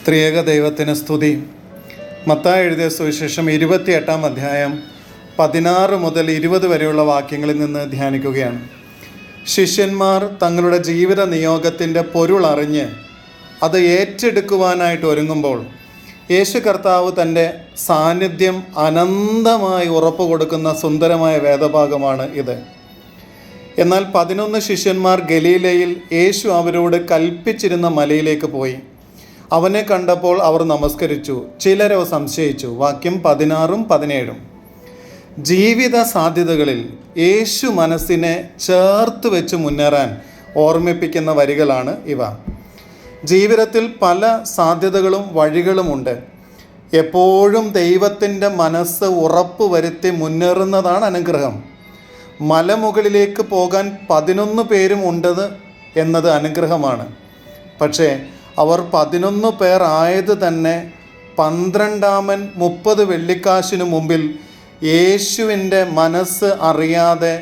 ത്രിയേക ദൈവത്തിന് സ്തുതി. മത്തായി എഴുതിയ സുവിശേഷം 28-ാം അധ്യായം 16 മുതൽ 20 വരെയുള്ള വാക്യങ്ങളിൽ നിന്ന് ധ്യാനിക്കുകയാണ്. ശിഷ്യന്മാർ തങ്ങളുടെ ജീവിത നിയോഗത്തിൻ്റെ പൊരുളറിഞ്ഞ് അത് ഏറ്റെടുക്കുവാനായിട്ട് ഒരുങ്ങുമ്പോൾ യേശു കർത്താവ് തൻ്റെ സാന്നിധ്യം അനന്തമായി ഉറപ്പ് കൊടുക്കുന്ന സുന്ദരമായ വേദഭാഗമാണ് ഇത്. എന്നാൽ 11 ശിഷ്യന്മാർ ഗലീലയിൽ യേശു അവരോട് കൽപ്പിച്ചിരുന്ന മലയിലേക്ക് പോയി. അവനെ കണ്ടപ്പോൾ അവർ നമസ്കരിച്ചു, ചിലരോ സംശയിച്ചു. വാക്യം 16ഉം 17ഉം. ജീവിത സാധ്യതകളിൽ യേശു മനസ്സിനെ ചേർത്ത് വെച്ച് മുന്നേറാൻ ഓർമ്മിപ്പിക്കുന്ന വരികളാണ് ഇവ. ജീവിതത്തിൽ പല സാധ്യതകളും വഴികളുമുണ്ട്. എപ്പോഴും ദൈവത്തിൻ്റെ മനസ്സ് ഉറപ്പ് വരുത്തി മുന്നേറുന്നതാണ് അനുഗ്രഹം. മലമുകളിലേക്ക് പോകാൻ 11 പേരും ഉണ്ടത് എന്നത് അനുഗ്രഹമാണ്. പക്ഷേ അവർ 11 പേർ ആയത് തന്നെ 12-ാമൻ 30 വെള്ളിക്കാശിനു മുമ്പിൽ യേശുവിൻ്റെ മനസ്സ് അറിയാതെ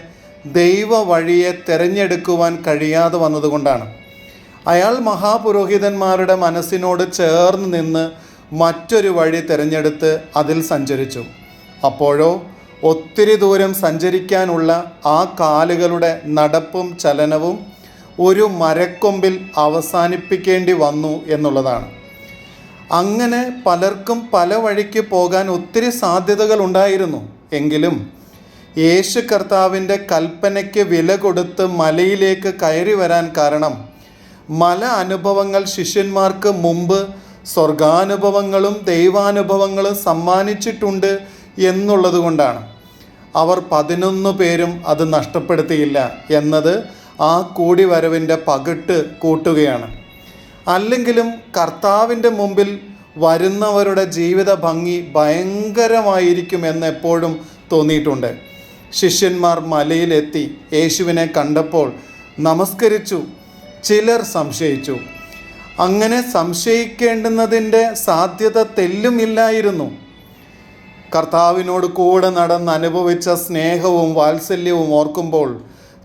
ദൈവ വഴിയെ തിരഞ്ഞെടുക്കുവാൻ കഴിയാതെ വന്നതുകൊണ്ടാണ്. അയാൾ മഹാപുരോഹിതന്മാരുടെ മനസ്സിനോട് ചേർന്ന് നിന്ന് മറ്റൊരു വഴി തിരഞ്ഞെടുത്ത് അതിൽ സഞ്ചരിച്ചു. അപ്പോഴോ ഒത്തിരി ദൂരം സഞ്ചരിക്കാനുള്ള ആ കാലുകളുടെ നടപ്പും ചലനവും ഒരു മരക്കൊമ്പിൽ അവസാനിപ്പിക്കേണ്ടി വന്നു എന്നുള്ളതാണ്. അങ്ങനെ പലർക്കും പല വഴിക്ക് പോകാൻ ഒത്തിരി സാധ്യതകൾ ഉണ്ടായിരുന്നു. എങ്കിലും യേശു കർത്താവിൻ്റെ കൽപ്പനയ്ക്ക് വില കൊടുത്ത് മലയിലേക്ക് കയറി വരാൻ കാരണം മല അനുഭവങ്ങൾ ശിഷ്യന്മാർക്ക് മുമ്പ് സ്വർഗാനുഭവങ്ങളും ദൈവാനുഭവങ്ങളും സമ്മാനിച്ചിട്ടുണ്ട് എന്നുള്ളത് കൊണ്ടാണ്. അവർ 11 പേരും അത് നഷ്ടപ്പെടുത്തിയില്ല എന്നത് ആ കൂടിവരവിൻ്റെ പകിട്ട് കൂട്ടുകയാണ്. അല്ലെങ്കിലും കർത്താവിൻ്റെ മുമ്പിൽ വരുന്നവരുടെ ജീവിത ഭംഗി ഭയങ്കരമായിരിക്കുമെന്ന് എപ്പോഴും തോന്നിയിട്ടുണ്ട്. ശിഷ്യന്മാർ മലയിലെത്തി യേശുവിനെ കണ്ടപ്പോൾ നമസ്കരിച്ചു, ചിലർ സംശയിച്ചു. അങ്ങനെ സംശയിക്കേണ്ടുന്നതിൻ്റെ സാധ്യത തെല്ലുമില്ലായിരുന്നു. കർത്താവിനോട് കൂടെ നടന്ന് അനുഭവിച്ച സ്നേഹവും വാത്സല്യവും ഓർക്കുമ്പോൾ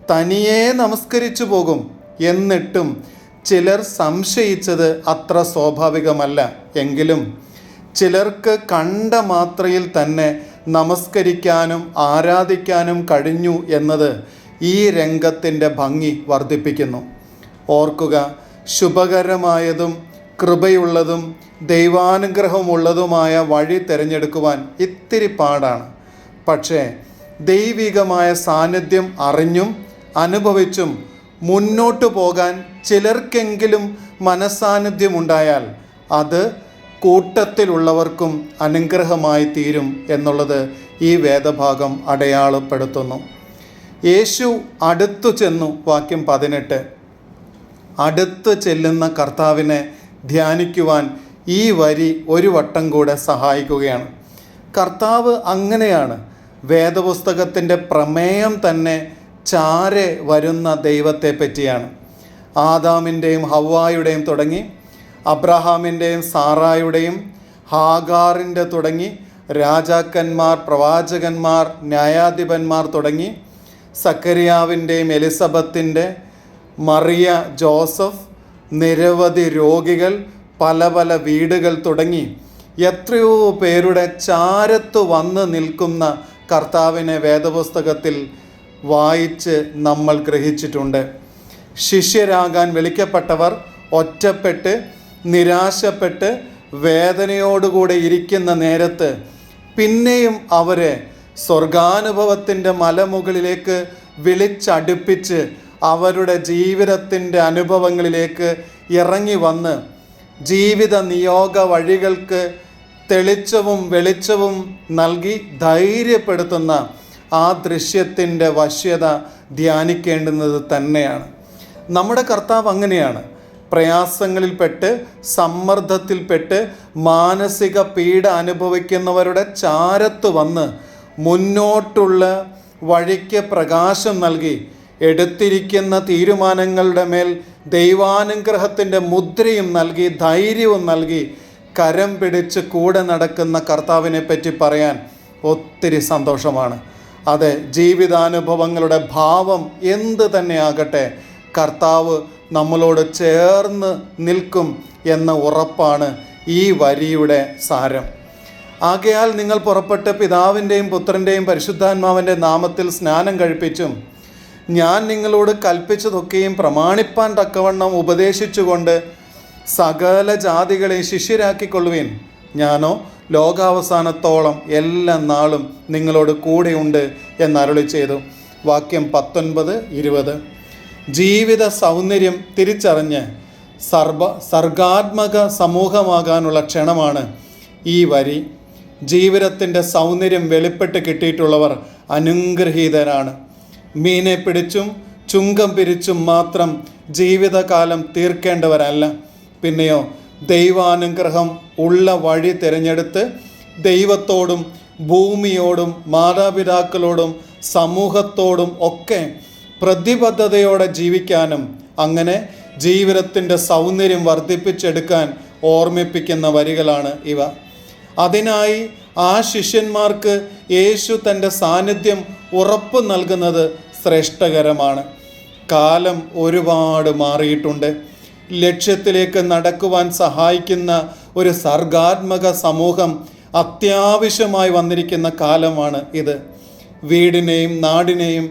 തനിയെ നമസ്കരിച്ചു പോകും. എന്നിട്ടും ചിലർ സംശയിച്ചത് അത്ര സ്വാഭാവികമല്ല. എങ്കിലും ചിലർക്ക് കണ്ട മാത്രയിൽ തന്നെ നമസ്കരിക്കാനും ആരാധിക്കാനും കഴിഞ്ഞു എന്നത് ഈ രംഗത്തിൻ്റെ ഭംഗി വർദ്ധിപ്പിക്കുന്നു. ഓർക്കുക, ശുഭകരമായതും കൃപയുള്ളതും ദൈവാനുഗ്രഹമുള്ളതുമായ വഴി തിരഞ്ഞെടുക്കുവാൻ ഇത്തിരി പാടാണ്. പക്ഷേ ദൈവികമായ സാന്നിധ്യം അറിഞ്ഞും അനുഭവിച്ചും മുന്നോട്ടു പോകാൻ ചിലർക്കെങ്കിലും മനസ്സാന്നിധ്യമുണ്ടായാൽ അത് കൂട്ടത്തിലുള്ളവർക്കും അനുഗ്രഹമായി തീരും എന്നുള്ളത് ഈ വേദഭാഗം അടയാളപ്പെടുത്തുന്നു. യേശു അടുത്തു ചെന്നു. വാക്യം 18. അടുത്ത് ചെല്ലുന്ന കർത്താവിനെ ധ്യാനിക്കുവാൻ ഈ വരി ഒരു വട്ടം കൂടെ സഹായിക്കുകയാണ്. കർത്താവ് അങ്ങനെയാണ്. വേദപുസ്തകത്തിൻ്റെ പ്രമേയം തന്നെ ചാരെ വരുന്ന ദൈവത്തെ പറ്റിയാണ്. ആദാമിൻ്റെയും ഹവ്വായുടെയും തുടങ്ങി അബ്രഹാമിൻ്റെയും സാറായുടെയും ഹാഗാറിൻ്റെ തുടങ്ങി രാജാക്കന്മാർ, പ്രവാചകന്മാർ, ന്യായാധിപന്മാർ തുടങ്ങി സക്കരിയാവിൻ്റെയും എലിസബത്തിൻ്റെ, മറിയ, ജോസഫ്, നിരവധി രോഗികൾ, പല പല വീടുകൾ തുടങ്ങി എത്രയോ പേരുടെ ചാരത്ത് വന്ന് നിൽക്കുന്ന കർത്താവിനെ വേദപുസ്തകത്തിൽ വായിച്ച് നമ്മൾ ഗ്രഹിച്ചിട്ടുണ്ട്. ശിഷ്യരാകാൻ വിളിക്കപ്പെട്ടവർ ഒറ്റപ്പെട്ട് നിരാശപ്പെട്ട് വേദനയോടുകൂടെ ഇരിക്കുന്ന നേരത്ത് പിന്നെയും അവരെ സ്വർഗാനുഭവത്തിൻ്റെ മലമുകളിലേക്ക് വിളിച്ചടുപ്പിച്ച് അവരുടെ ജീവിതത്തിൻ്റെ അനുഭവങ്ങളിലേക്ക് ഇറങ്ങി വന്ന് ജീവിത നിയോഗ വഴികൾക്ക് തെളിച്ചവും വെളിച്ചവും നൽകി ധൈര്യപ്പെടുത്തുന്ന ആ ദൃശ്യത്തിൻ്റെ വശ്യത ധ്യാനിക്കേണ്ടുന്നത് തന്നെയാണ്. നമ്മുടെ കർത്താവ് അങ്ങനെയാണ്. പ്രയാസങ്ങളിൽപ്പെട്ട് സമ്മർദ്ദത്തിൽപ്പെട്ട് മാനസിക പീഡ അനുഭവിക്കുന്നവരുടെ ചാരത്ത് വന്ന് മുന്നോട്ടുള്ള വഴിക്ക് പ്രകാശം നൽകി എടുത്തിരിക്കുന്ന തീരുമാനങ്ങളുടെ മേൽ ദൈവാനുഗ്രഹത്തിൻ്റെ മുദ്രയും നൽകി ധൈര്യവും നൽകി കരം പിടിച്ച് കൂടെ നടക്കുന്ന കർത്താവിനെ പറ്റി പറയാൻ ഒത്തിരി സന്തോഷമാണ്. അതെ, ജീവിതാനുഭവങ്ങളുടെ ഭാവം എന്ത് തന്നെയാകട്ടെ, കർത്താവ് നമ്മളോട് ചേർന്ന് നിൽക്കും എന്ന ഉറപ്പാണ് ഈ വരിയുടെ സാരം. ആകയാൽ നിങ്ങൾ പുറപ്പെട്ട് പിതാവിൻ്റെയും പുത്രൻ്റെയും പരിശുദ്ധാത്മാവിൻ്റെ നാമത്തിൽ സ്നാനം കഴിപ്പിച്ചും ഞാൻ നിങ്ങളോട് കൽപ്പിച്ചതൊക്കെയും പ്രമാണിപ്പാൻ തക്കവണ്ണം ഉപദേശിച്ചുകൊണ്ട് സകല ജാതികളെയും ശിഷ്യരാക്കിക്കൊള്ളുവിൻ. ഞാനോ ലോകാവസാനത്തോളം എല്ലാ നാളും നിങ്ങളോട് കൂടെയുണ്ട് എന്നരുളി ചെയ്തു. വാക്യം 19-20. ജീവിത സൗന്ദര്യം തിരിച്ചറിഞ്ഞ് സർഗാത്മക സമൂഹമാകാനുള്ള ക്ഷണമാണ് ഈ വരി. ജീവിതത്തിൻ്റെ സൗന്ദര്യം വെളിപ്പെട്ട് കിട്ടിയിട്ടുള്ളവർ അനുഗ്രഹീതരാണ്. മീനെ പിടിച്ചും ചുങ്കം പിരിച്ചും മാത്രം ജീവിതകാലം തീർക്കേണ്ടവരല്ല. പിന്നെയോ ദൈവാനുഗ്രഹം ഉള്ള വഴി തിരഞ്ഞെടുത്ത് ദൈവത്തോടും ഭൂമിയോടും മാതാപിതാക്കളോടും സമൂഹത്തോടും ഒക്കെ പ്രതിബദ്ധതയോടെ ജീവിക്കാനും അങ്ങനെ ജീവിതത്തിൻ്റെ സൗന്ദര്യം വർദ്ധിപ്പിച്ചെടുക്കാൻ ഓർമ്മിപ്പിക്കുന്ന വരികളാണ് ഇവ. അതിനായി ആ ശിഷ്യന്മാർക്ക് യേശു തൻ്റെ സാന്നിധ്യം ഉറപ്പ് നൽകുന്നത് ശ്രേഷ്ഠകരമാണ്. കാലം ഒരുപാട് മാറിയിട്ടുണ്ട്. ലക്ഷ്യത്തിലേക്ക് നടക്കുവാൻ സഹായിക്കുന്ന ഒരു സർഗാത്മക സമൂഹം അത്യാവശ്യമായി വന്നിരിക്കുന്ന കാലമാണ് ഇത്. വീടിനെയും നാടിനെയും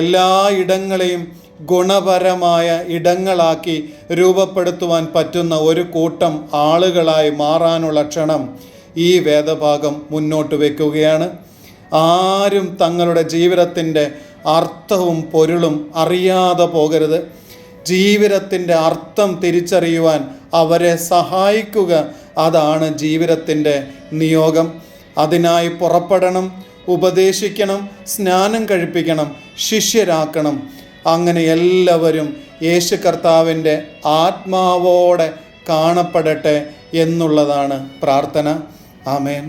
എല്ലാ ഇടങ്ങളെയും ഗുണപരമായ ഇടങ്ങളാക്കി രൂപപ്പെടുത്തുവാൻ പറ്റുന്ന ഒരു കൂട്ടം ആളുകളായി മാറാനുള്ള ക്ഷണം ഈ വേദഭാഗം മുന്നോട്ട് വയ്ക്കുകയാണ്. ആരും തങ്ങളുടെ ജീവിതത്തിൻ്റെ അർത്ഥവും പൊരുളും അറിയാതെ പോകരുത്. ജീവിതത്തിൻ്റെ അർത്ഥം തിരിച്ചറിയുവാൻ അവരെ സഹായിക്കുക, അതാണ് ജീവിതത്തിൻ്റെ നിയോഗം. അതിനായി പുറപ്പെടണം, ഉപദേശിക്കണം, സ്നാനം കഴിപ്പിക്കണം, ശിഷ്യരാക്കണം. അങ്ങനെ എല്ലാവരും യേശു കർത്താവിൻ്റെ ആത്മാവോടെ കാണപ്പെടട്ടെ എന്നുള്ളതാണ് പ്രാർത്ഥന. ആമേൻ.